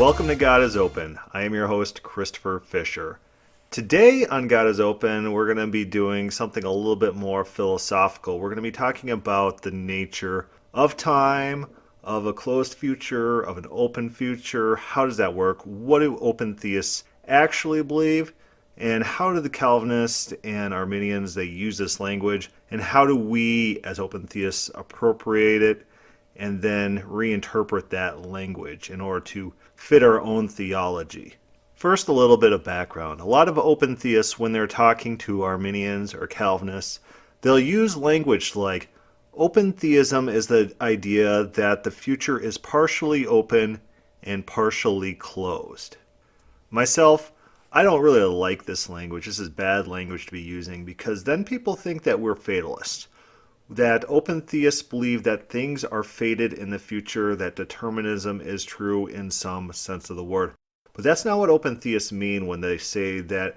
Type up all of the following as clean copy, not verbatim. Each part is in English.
Welcome to God is Open. I am your host, Christopher Fisher. Today on God is Open, we're going to be doing something a little bit more philosophical. We're going to be talking about the nature of time, of a closed future, of an open future. How does that work? What do open theists actually believe? And how do the Calvinists and Arminians, they use this language? And how do we, as open theists, appropriate it and then reinterpret that language in order to fit our own theology? First, a little bit of background. A lot of open theists, when they're talking to Arminians or Calvinists, they'll use language like, open theism is the idea that the future is partially open and partially closed. Myself, I don't really like this language. This is bad language to be using because then people think that we're fatalists. That open theists believe that things are fated in the future, that determinism is true in some sense of the word. But that's not what open theists mean when they say that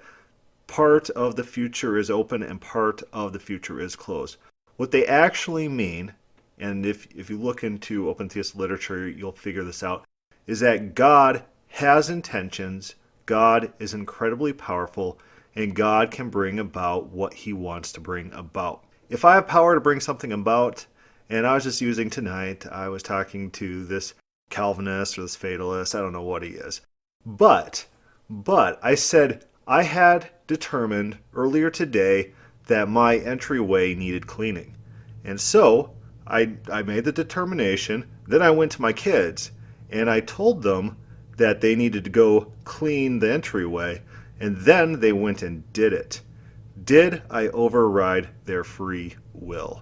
part of the future is open and part of the future is closed. What they actually mean, and if you look into open theist literature, you'll figure this out, is that God has intentions, God is incredibly powerful, and God can bring about what he wants to bring about. If I have power to bring something about, and I was just using tonight, I was talking to this Calvinist or this fatalist, I don't know what he is. But I said I had determined earlier today that my entryway needed cleaning. And so I made the determination, then I went to my kids and I told them that they needed to go clean the entryway, and then they went and did it. Did I override their free will?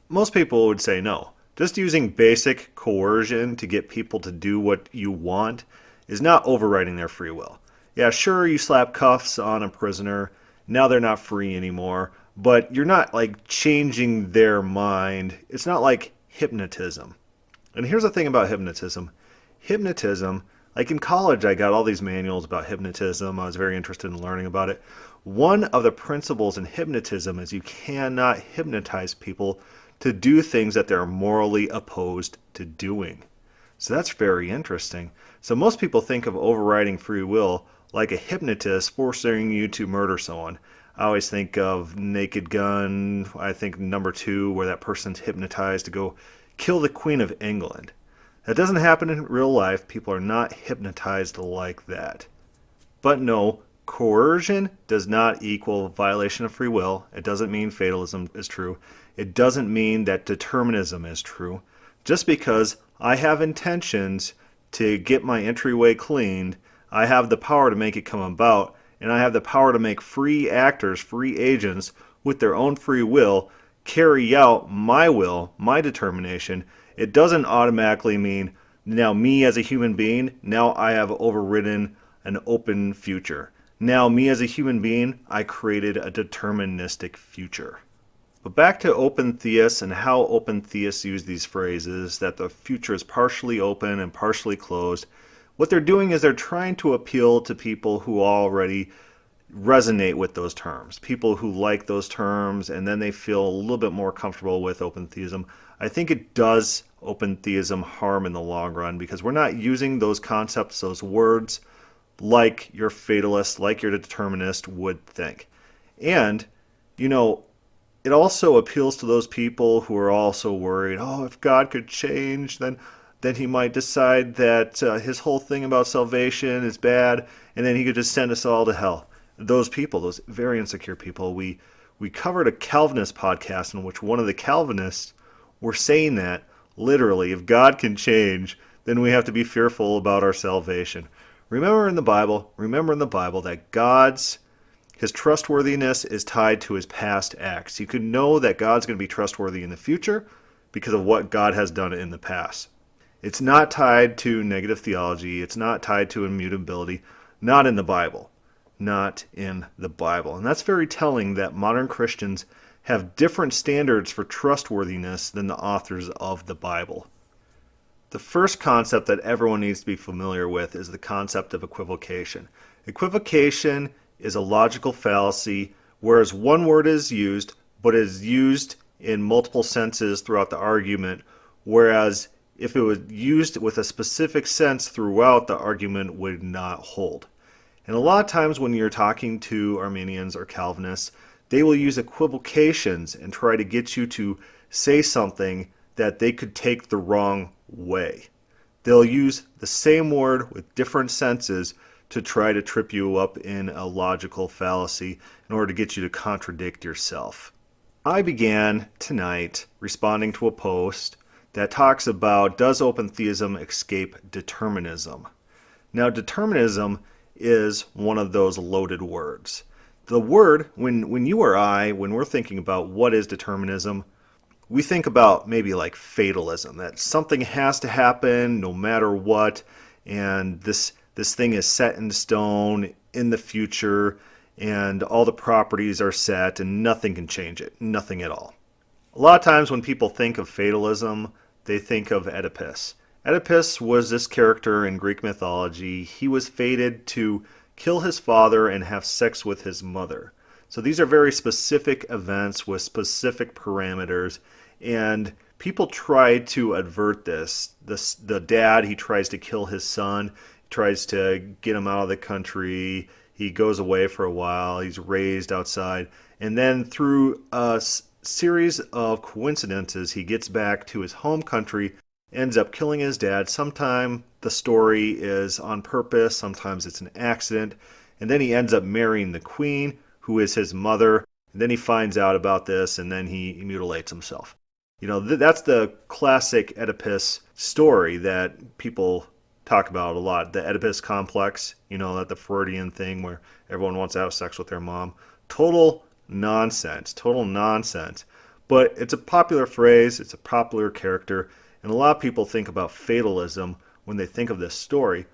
Most people would say no. Just using basic coercion to get people to do what you want is not overriding their free will. Yeah, sure, you slap cuffs on a prisoner, now they're not free anymore, but you're not like changing their mind. It's not like hypnotism. And here's the thing about hypnotism. Hypnotism, like in college I got all these manuals about hypnotism. I was very interested in learning about it. One of the principles in hypnotism is you cannot hypnotize people to do things that they're morally opposed to doing. So that's very interesting. So most people think of overriding free will like a hypnotist forcing you to murder someone. I always think of Naked Gun, I think number 2, where that person's hypnotized to go kill the Queen of England. That doesn't happen in real life. People are not hypnotized like that. But no, coercion does not equal violation of free will. It doesn't mean fatalism is true. It doesn't mean that determinism is true. Just because I have intentions to get my entryway cleaned, I have the power to make it come about, and I have the power to make free actors, free agents, with their own free will, carry out my will, my determination. It doesn't automatically mean now me as a human being, now I have overridden an open future. Now me as a human being, I created a deterministic future. But back to open theists and how open theists use these phrases, that the future is partially open and partially closed. What they're doing is they're trying to appeal to people who already resonate with those terms, people who like those terms, and then they feel a little bit more comfortable with open theism. I think it does open theism harm in the long run because we're not using those concepts, those words, like your fatalist, like your determinist would think. And, it also appeals to those people who are also worried, if God could change, then he might decide that his whole thing about salvation is bad, and then he could just send us all to hell. Those people, those very insecure people, we covered a Calvinist podcast in which one of the Calvinists were saying that, literally, if God can change, then we have to be fearful about our salvation. Remember in the Bible that his trustworthiness is tied to his past acts. You can know that God's going to be trustworthy in the future because of what God has done in the past. It's not tied to negative theology. It's not tied to immutability. Not in the Bible. Not in the Bible. And that's very telling that modern Christians have different standards for trustworthiness than the authors of the Bible. The first concept that everyone needs to be familiar with is the concept of equivocation. Equivocation is a logical fallacy, whereas one word is used, but is used in multiple senses throughout the argument, whereas if it was used with a specific sense throughout, the argument would not hold. And a lot of times when you're talking to Arminians or Calvinists, they will use equivocations and try to get you to say something that they could take the wrong way. They'll use the same word with different senses to try to trip you up in a logical fallacy in order to get you to contradict yourself. I began tonight responding to a post that talks about, does open theism escape determinism? Now, determinism is one of those loaded words. The word, when you or I, when we're thinking about what is determinism, we think about maybe like fatalism, that something has to happen no matter what, and this thing is set in stone in the future, and all the properties are set and nothing can change it, nothing at all. A lot of times when people think of fatalism, they think of Oedipus. Oedipus was this character in Greek mythology. He was fated to kill his father and have sex with his mother. So these are very specific events with specific parameters, and people try to avert this. The dad, he tries to kill his son, tries to get him out of the country. He goes away for a while. He's raised outside. And then through a series of coincidences, he gets back to his home country, ends up killing his dad. Sometimes the story is on purpose, sometimes it's an accident. And then he ends up marrying the queen, who is his mother. And then he finds out about this, and then he mutilates himself. You know, that's the classic Oedipus story that people talk about a lot. The Oedipus complex, you know, that the Freudian thing where everyone wants to have sex with their mom. Total nonsense. But it's a popular phrase, it's a popular character, and a lot of people think about fatalism when they think of this story,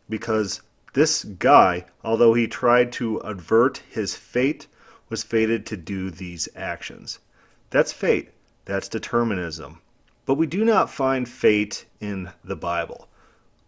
because this guy, although he tried to avert his fate, was fated to do these actions. That's fate. That's determinism. But we do not find fate in the Bible.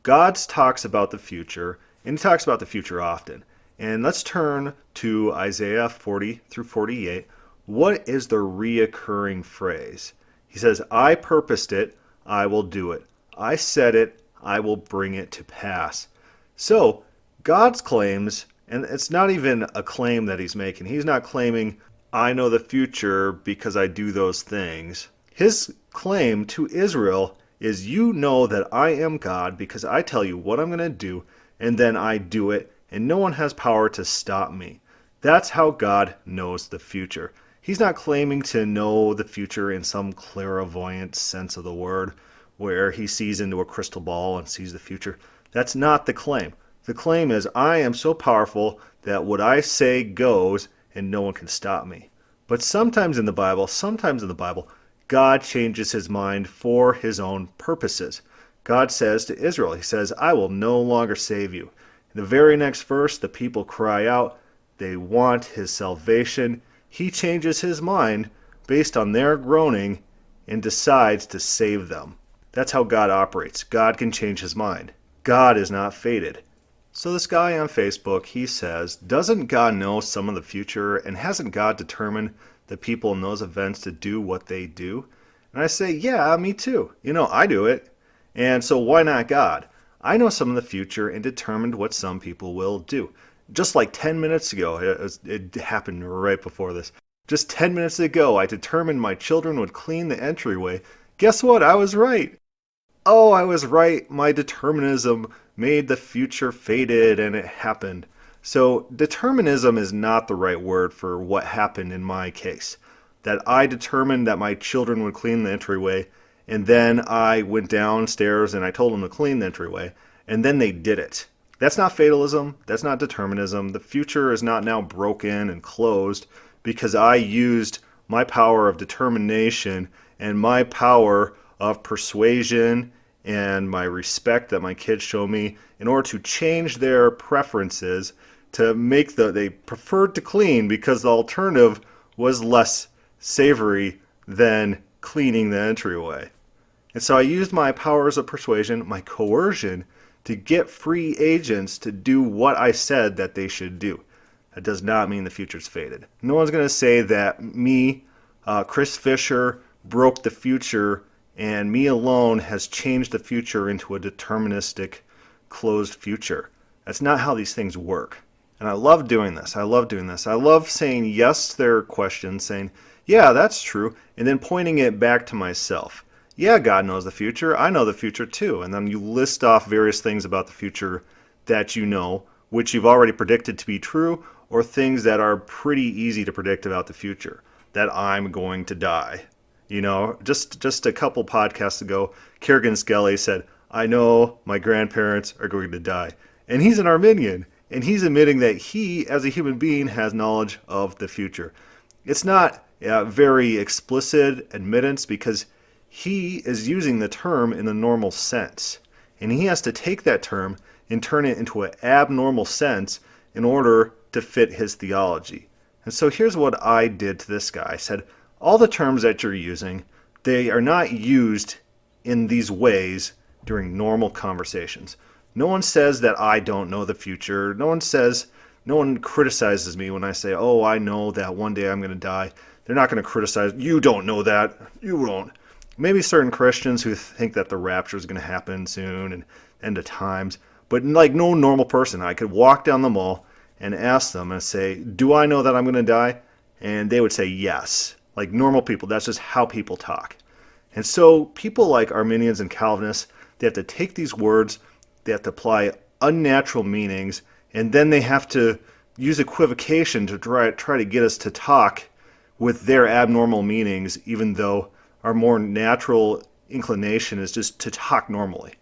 God talks about the future, and he talks about the future often. And let's turn to Isaiah 40 through 48. What is the reoccurring phrase? He says, I purposed it, I will do it. I said it, I will bring it to pass. So, God's claims, and it's not even a claim that he's making. He's not claiming, I know the future because I do those things. His claim to Israel is, you know that I am God because I tell you what I'm going to do, and then I do it, and no one has power to stop me. That's how God knows the future. He's not claiming to know the future in some clairvoyant sense of the word, where he sees into a crystal ball and sees the future. That's not the claim. The claim is, I am so powerful that what I say goes, and no one can stop me. But sometimes in the Bible, God changes his mind for his own purposes. God says to Israel, he says, I will no longer save you. In the very next verse, the people cry out. They want his salvation. He changes his mind based on their groaning and decides to save them. That's how God operates. God can change his mind. God is not fated. So this guy on Facebook, he says, doesn't God know some of the future, and hasn't God determined the people in those events to do what they do? And I say, yeah, me too. You know, I do it. And so why not God? I know some of the future and determined what some people will do. Just like 10 minutes ago, it happened right before this. Just 10 minutes ago, I determined my children would clean the entryway. Guess what? I was right. Oh, I was right. My determinism made the future fated, and it happened. So determinism is not the right word for what happened in my case. That I determined that my children would clean the entryway, and then I went downstairs and I told them to clean the entryway, and then they did it. That's not fatalism. That's not determinism. The future is not now broken and closed because I used my power of determination and my power of persuasion and my respect that my kids show me in order to change their preferences to make they preferred to clean because the alternative was less savory than cleaning the entryway. And so I used my powers of persuasion, my coercion, to get free agents to do what I said that they should do. That does not mean the future's fated. No one's going to say that me, Chris Fisher, broke the future and me alone has changed the future into a deterministic, closed future. That's not how these things work. And I love doing this. I love saying yes to their questions, saying, yeah, that's true, and then pointing it back to myself. Yeah, God knows the future. I know the future too. And then you list off various things about the future that you know, which you've already predicted to be true, or things that are pretty easy to predict about the future. That I'm going to die. You know, just a couple podcasts ago, Kerrigan Skelly said, I know my grandparents are going to die. And he's an Arminian, and he's admitting that he, as a human being, has knowledge of the future. It's not a very explicit admittance because he is using the term in the normal sense. And he has to take that term and turn it into an abnormal sense in order to fit his theology. And so here's what I did to this guy. I said, all the terms that you're using, they are not used in these ways during normal conversations. No one says that I don't know the future. No one criticizes me when I say, oh, I know that one day I'm going to die. They're not going to criticize, you don't know that, you won't. Maybe certain Christians who think that the rapture is going to happen soon and end of times, but like no normal person. I could walk down the mall and ask them and say, do I know that I'm going to die? And they would say yes. Like normal people, that's just how people talk. And so people like Arminians and Calvinists, they have to take these words, they have to apply unnatural meanings, and then they have to use equivocation to try to get us to talk with their abnormal meanings, even though our more natural inclination is just to talk normally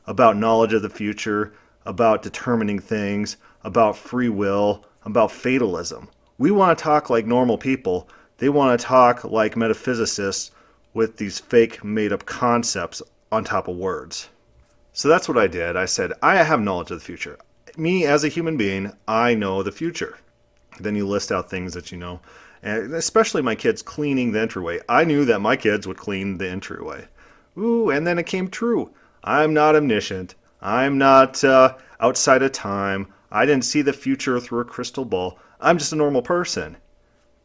about knowledge of the future, about determining things, about free will, about fatalism. We want to talk like normal people. They want to talk like metaphysicists with these fake made-up concepts on top of words. So that's what I did. I said, I have knowledge of the future. Me as a human being, I know the future. Then you list out things that you know. And especially my kids cleaning the entryway. I knew that my kids would clean the entryway. Ooh, and then it came true. I'm not omniscient. I'm not outside of time. I didn't see the future through a crystal ball. I'm just a normal person.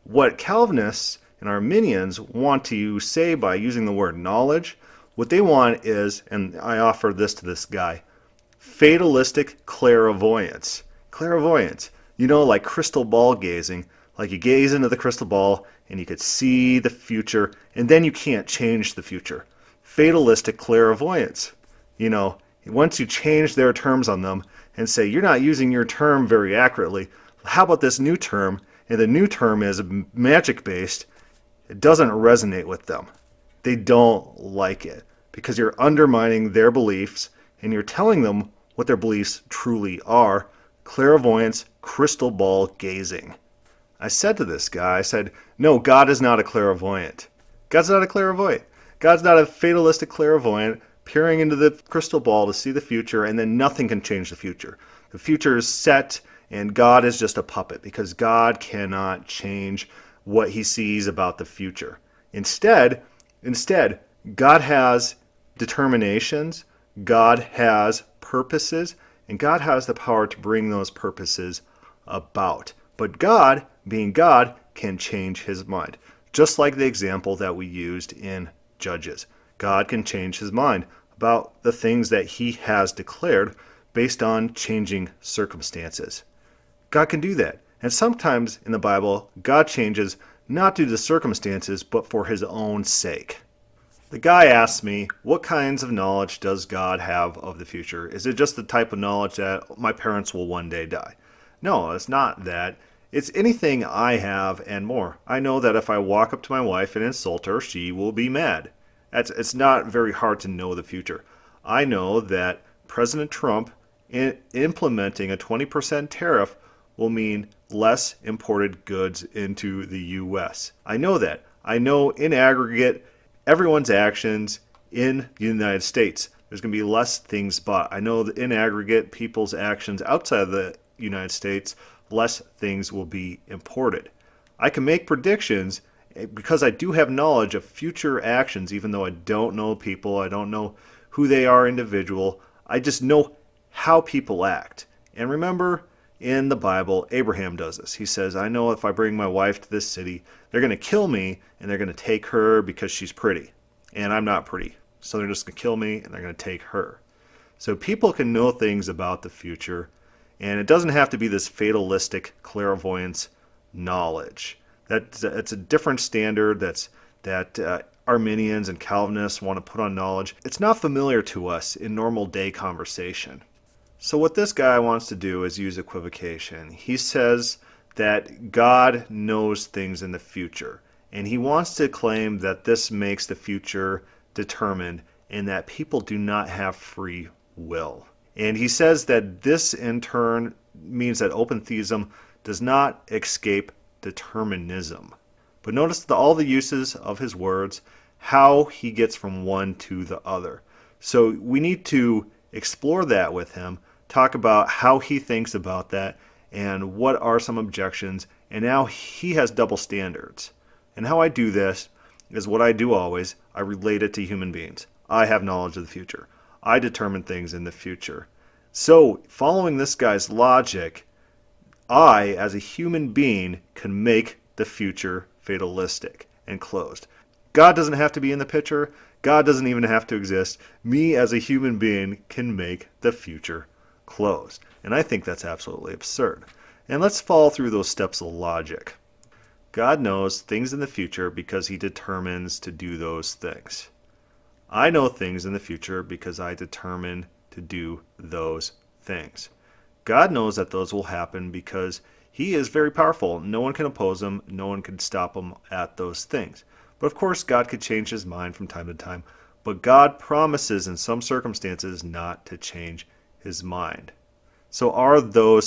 What Calvinists and Arminians want to say by using the word knowledge, what they want is, and I offer this to this guy, fatalistic clairvoyance. Clairvoyance. You know, like crystal ball gazing. Like you gaze into the crystal ball and you could see the future and then you can't change the future. Fatalistic clairvoyance. You know, once you change their terms on them and say, you're not using your term very accurately, how about this new term? And the new term is magic-based. It doesn't resonate with them. They don't like it because you're undermining their beliefs and you're telling them what their beliefs truly are. Clairvoyance, crystal ball gazing. I said to this guy, I said, no, God is not a clairvoyant. God's not a clairvoyant. God's not a fatalistic clairvoyant peering into the crystal ball to see the future and then nothing can change the future. The future is set and God is just a puppet because God cannot change what he sees about the future. Instead, God has determinations, God has purposes, and God has the power to bring those purposes about. But God, being God, can change his mind. Just like the example that we used in Judges. God can change his mind about the things that he has declared based on changing circumstances. God can do that. And sometimes in the Bible, God changes not due to circumstances, but for his own sake. The guy asked me, what kinds of knowledge does God have of the future? Is it just the type of knowledge that my parents will one day die? No, it's not that. It's anything I have and more. I know that if I walk up to my wife and insult her, she will be mad. It's not very hard to know the future. I know that President Trump implementing a 20% tariff will mean less imported goods into the U.S. I know that. I know in aggregate, everyone's actions in the United States, there's going to be less things bought. I know that in aggregate, people's actions outside of the United States, less things will be imported. I can make predictions because I do have knowledge of future actions, even though I don't know people, I don't know who they are individual. I just know how people act. And remember, in the Bible, Abraham does this. He says, I know if I bring my wife to this city, they're going to kill me and they're going to take her because she's pretty. and I'm not pretty. So they're just going to kill me and they're going to take her. So people can know things about the future, and it doesn't have to be this fatalistic clairvoyance knowledge. That's a different standard that Arminians and Calvinists want to put on knowledge. It's not familiar to us in normal day conversation. So what this guy wants to do is use equivocation. He says that God knows things in the future, and he wants to claim that this makes the future determined and that people do not have free will. And he says that this in turn means that open theism does not escape determinism. But notice all the uses of his words, how he gets from one to the other. So we need to explore that with him, talk about how he thinks about that, and what are some objections, and now he has double standards. And how I do this is what I do always. I relate it to human beings. I have knowledge of the future. I determine things in the future. So, following this guy's logic, I, as a human being, can make the future fatalistic and closed. God doesn't have to be in the picture. God doesn't even have to exist. Me, as a human being, can make the future closed. And I think that's absolutely absurd. And let's follow through those steps of logic. God knows things in the future because he determines to do those things. I know things in the future because I determine to do those things. God knows that those will happen because he is very powerful. No one can oppose him. No one can stop him at those things. But of course, God could change his mind from time to time. But God promises in some circumstances not to change his mind. So are they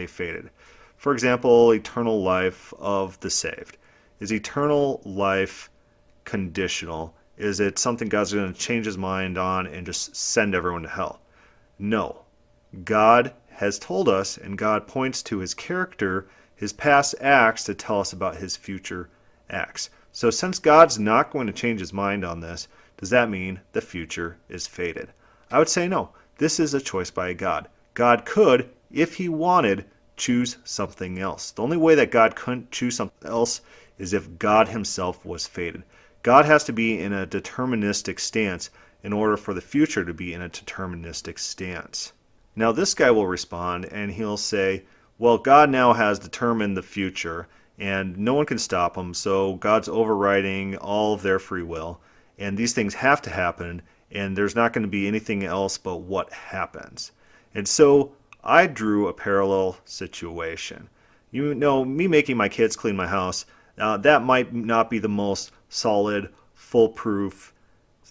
fated? For example, eternal life of the saved. Is eternal life conditional? Is it something God's going to change his mind on and just send everyone to hell? No. God has told us, and God points to his character, his past acts, to tell us about his future acts. So since God's not going to change his mind on this, does that mean the future is fated? I would say no. This is a choice by God. God could, if he wanted, choose something else. The only way that God couldn't choose something else is if God himself was fated. God has to be in a deterministic stance in order for the future to be in a deterministic stance. Now this guy will respond and he'll say, well, God now has determined the future and no one can stop him, so God's overriding all of their free will, and these things have to happen, and there's not going to be anything else but what happens. And so I drew a parallel situation. You know, me making my kids clean my house, that might not be the most solid, foolproof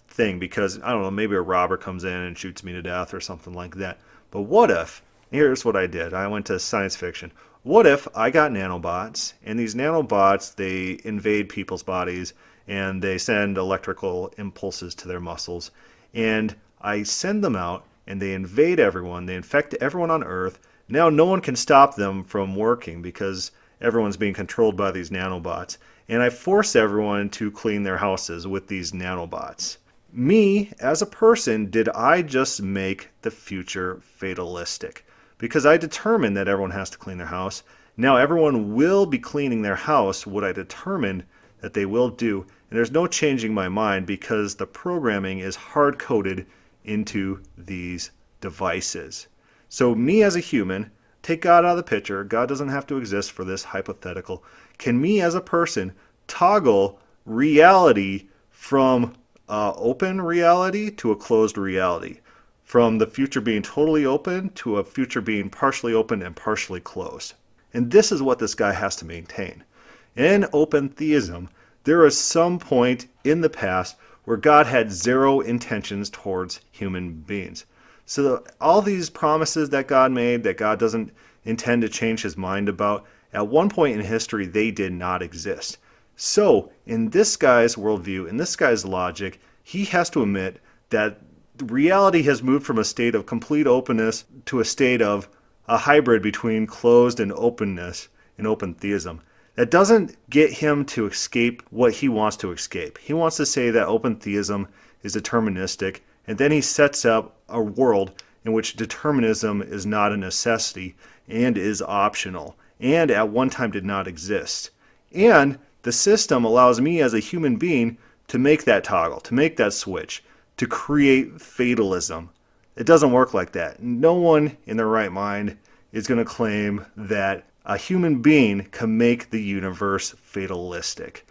thing because, I don't know, maybe a robber comes in and shoots me to death or something like that. But what if, here's what I did. I went to science fiction. What if I got nanobots, and these nanobots, they invade people's bodies, and they send electrical impulses to their muscles, and I send them out, and they invade everyone, they infect everyone on Earth. Now no one can stop them from working because everyone's being controlled by these nanobots, and I force everyone to clean their houses with these nanobots. Me, as a person, did I just make the future fatalistic? Because I determined that everyone has to clean their house. Now everyone will be cleaning their house, what I determined that they will do. And there's no changing my mind because the programming is hard-coded into these devices. So me as a human, take God out of the picture. God doesn't have to exist for this hypothetical. Can me as a person toggle reality from open reality to a closed reality? From the future being totally open to a future being partially open and partially closed. And this is what this guy has to maintain. In open theism, there is some point in the past where God had zero intentions towards human beings. So all these promises that God made, that God doesn't intend to change his mind about, at one point in history, they did not exist. So in this guy's worldview, in this guy's logic, he has to admit that reality has moved from a state of complete openness to a state of a hybrid between closed and openness in open theism. That doesn't get him to escape what he wants to escape. He wants to say that open theism is deterministic, and then he sets up a world in which determinism is not a necessity and is optional, and at one time did not exist. And The system allows me as a human being to make that toggle, to make that switch, to create fatalism. It doesn't work like that. No one in their right mind is going to claim that a human being can make the universe fatalistic.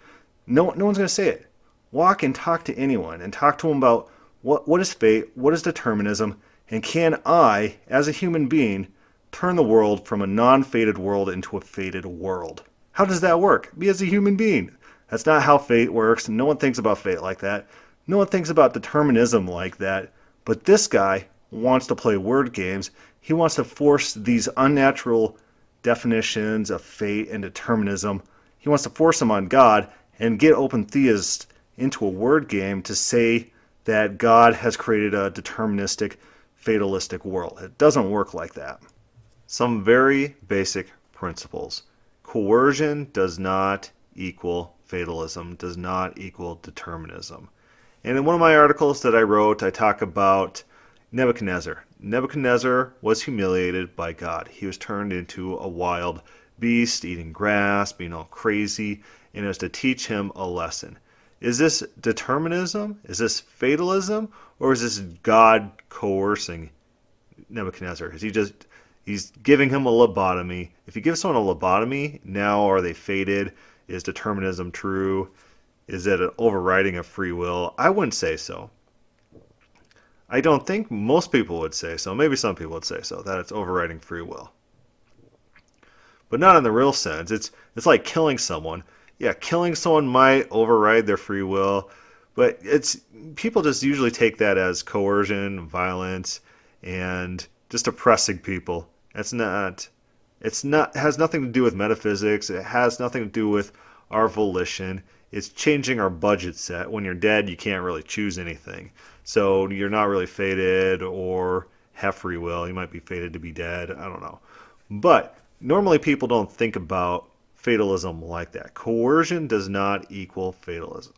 No one's going to say it. Walk and talk to anyone and talk to them about what is fate, what is determinism, and can I, as a human being, turn the world from a non-fated world into a fated world? How does that work? Be as a human being. That's not how fate works. No one thinks about fate like that. No one thinks about determinism like that. But this guy wants to play word games. He wants to force these unnatural definitions of fate and determinism. He wants to force them on God and get open theists into a word game to say that God has created a deterministic, fatalistic world. It doesn't work like that. Some very basic principles. Coercion does not equal fatalism, does not equal determinism. And in one of my articles that I wrote, I talk about Nebuchadnezzar. Nebuchadnezzar was humiliated by God. He was turned into a wild beast, eating grass, being all crazy, and it was to teach him a lesson. Is this determinism? Is this fatalism? Or is this God coercing Nebuchadnezzar? He's giving him a lobotomy. If you give someone a lobotomy, now are they fated? Is determinism true? Is it an overriding of free will? I wouldn't say so. I don't think most people would say so. Maybe some people would say so, that it's overriding free will. But not in the real sense. It's like killing someone. Yeah, killing someone might override their free will, but people just usually take that as coercion, violence, and just oppressing people. Has nothing to do with metaphysics. It has nothing to do with our volition. It's changing our budget set. When you're dead, you can't really choose anything. So you're not really fated or have free will. You might be fated to be dead. I don't know. But normally people don't think about fatalism like that. Coercion does not equal fatalism.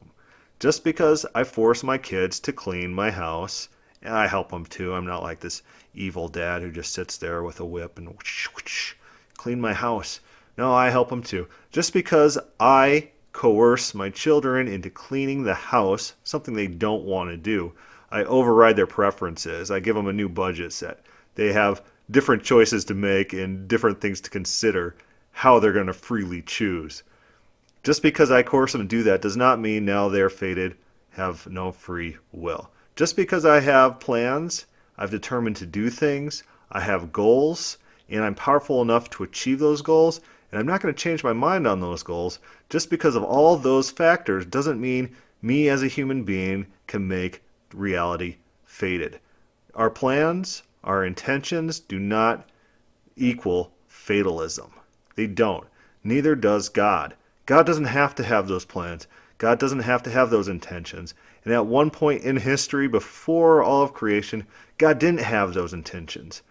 Just because I force my kids to clean my house, and I help them too. I'm not like this evil dad who just sits there with a whip and whoosh, whoosh, clean my house. No, I help them too. Just because I coerce my children into cleaning the house, something they don't want to do, I override their preferences. I give them a new budget set. They have different choices to make and different things to consider how they're going to freely choose. Just because I coerce them to do that does not mean now they're fated, have no free will. Just because I have plans, I've determined to do things, I have goals, and I'm powerful enough to achieve those goals, and I'm not going to change my mind on those goals. Just because of all those factors doesn't mean me as a human being can make reality fated. Our plans, our intentions do not equal fatalism. They don't. Neither does God. God doesn't have to have those plans. God doesn't have to have those intentions. And at one point in history, before all of creation, God didn't have those intentions.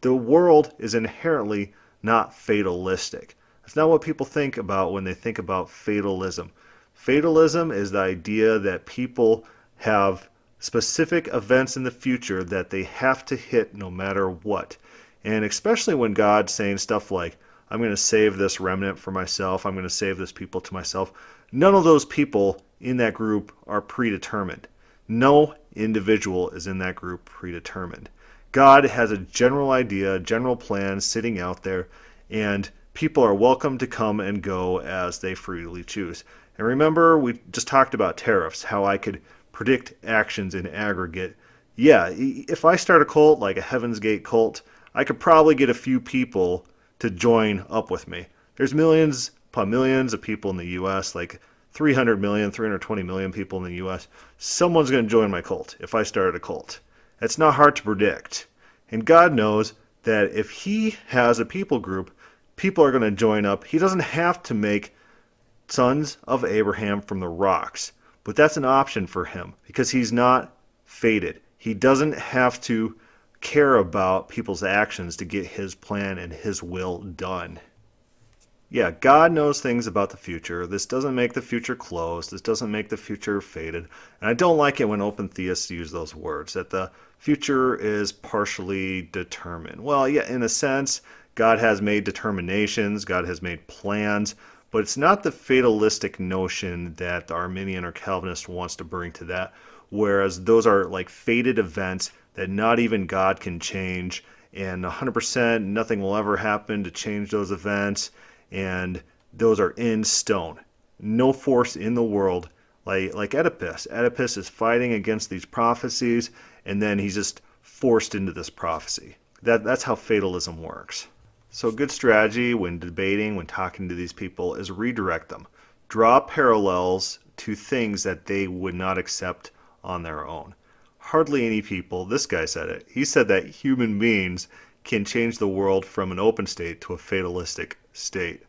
The world is inherently not fatalistic. That's not what people think about when they think about fatalism. Fatalism is the idea that people have specific events in the future that they have to hit no matter what. And especially when God's saying stuff like, I'm going to save this remnant for myself, I'm going to save this people to myself. None of those people in that group are predetermined. No individual is in that group predetermined. God has a general idea, a general plan sitting out there, and people are welcome to come and go as they freely choose. And remember, we just talked about tariffs, how I could predict actions in aggregate. Yeah, if I start a cult like a Heaven's Gate cult, I could probably get a few people to join up with me. There's millions upon millions of people in the U.S., like 300 million, 320 million people in the U.S. Someone's going to join my cult if I started a cult. It's not hard to predict. And God knows that if He has a people group, people are going to join up. He doesn't have to make sons of Abraham from the rocks. But that's an option for Him because He's not fated. He doesn't have to care about people's actions to get His plan and His will done. Yeah, God knows things about the future. This doesn't make the future closed. This doesn't make the future fated. And I don't like it when open theists use those words, that the future is partially determined. Well, yeah, in a sense, God has made determinations. God has made plans. But it's not the fatalistic notion that the Arminian or Calvinist wants to bring to that, whereas those are like fated events that not even God can change, and 100% nothing will ever happen to change those events, and those are in stone. No force in the world, like Oedipus. Oedipus is fighting against these prophecies, and then he's just forced into this prophecy. That's how fatalism works. So a good strategy when debating, when talking to these people, is redirect them. Draw parallels to things that they would not accept on their own. Hardly any people, this guy said it, he said that human beings can change the world from an open state to a fatalistic state.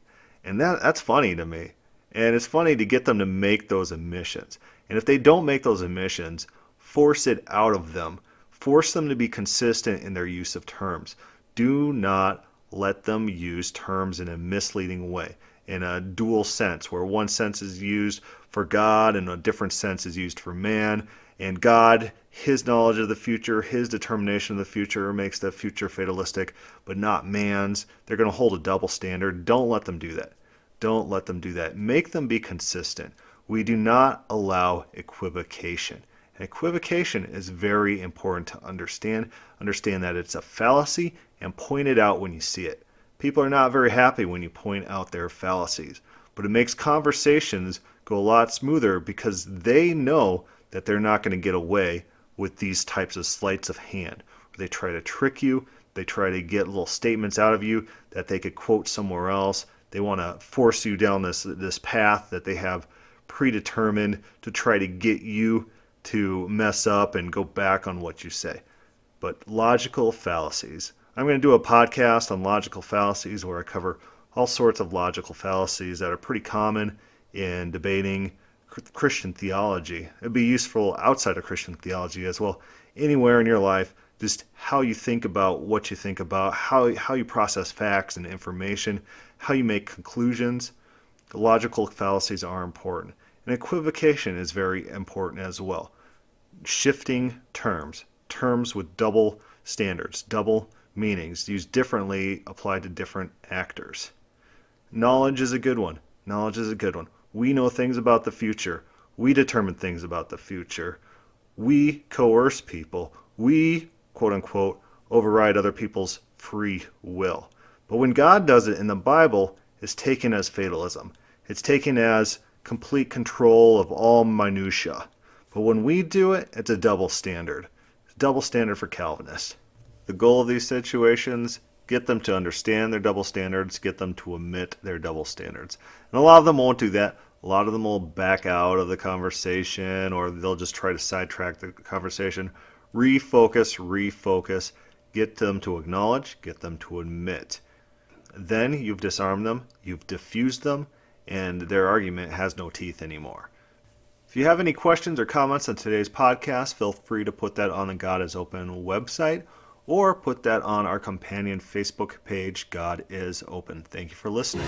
And that's funny to me. And it's funny to get them to make those admissions. And if they don't make those admissions, force it out of them. Force them to be consistent in their use of terms. Do not let them use terms in a misleading way, in a dual sense, where one sense is used for God and a different sense is used for man. And God, his knowledge of the future, his determination of the future makes the future fatalistic, but not man's. They're going to hold a double standard. Don't let them do that. Don't let them do that. Make them be consistent. We do not allow equivocation. And equivocation is very important to understand. Understand that it's a fallacy and point it out when you see it. People are not very happy when you point out their fallacies, but it makes conversations go a lot smoother because they know that they're not going to get away with these types of sleights of hand. They try to trick you. They try to get little statements out of you that they could quote somewhere else. They want to force you down this path that they have predetermined to try to get you to mess up and go back on what you say. But logical fallacies. I'm going to do a podcast on logical fallacies where I cover all sorts of logical fallacies that are pretty common in debating Christian theology. It'd be useful outside of Christian theology as well. Anywhere in your life, just how you think about what you think about, how you process facts and information, how you make conclusions. Logical fallacies are important. And equivocation is very important as well. Shifting terms with double standards, double meanings, used differently, applied to different actors. Knowledge is a good one. Knowledge is a good one. We know things about the future. We determine things about the future. We coerce people. We, quote unquote, override other people's free will. But when God does it in the Bible, it's taken as fatalism. It's taken as complete control of all minutia. But when we do it, it's a double standard. It's a double standard for Calvinists. The goal of these situations, get them to understand their double standards, get them to admit their double standards. And a lot of them won't do that. A lot of them will back out of the conversation, or they'll just try to sidetrack the conversation. Refocus. Get them to acknowledge, get them to admit. Then you've disarmed them, you've diffused them, and their argument has no teeth anymore. If you have any questions or comments on today's podcast, feel free to put that on the God is Open website, or put that on our companion Facebook page, God is Open. Thank you for listening.